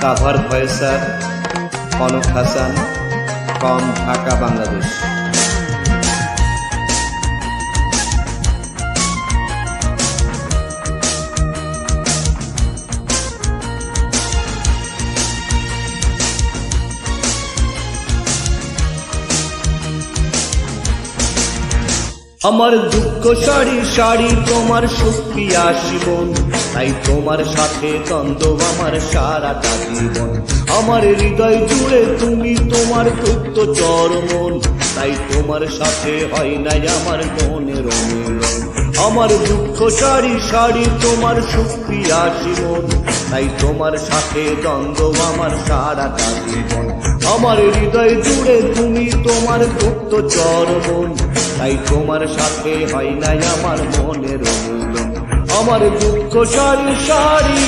Cover Faisal, Kanak Hasan, কম, ঢাকা, বাংলাদেশ। আমার দুঃখ সারি সারি তোমার শক্তি আসিবন, তাই তোমার সাথে দ্বন্দ্ব আমার সারাটা জীবন। আমার হৃদয় জুড়ে তুমি, তোমার তত্ত্ব চরমন, তাই তোমার সাথে হয় নাই আমার মনের মিলন। আমার দুঃখ সারি সারি তোমার শক্তি আসিবন, তাই তোমার সাথে দ্বন্দ্ব আমার সারাটা জীবন। আমার হৃদয় জুড়ে তুমি, তোমার তত্ত্ব চরমন, তাই তোমার সাথে হয় নাই আমার মনের মিলন। আমার দুঃখ সারি সারি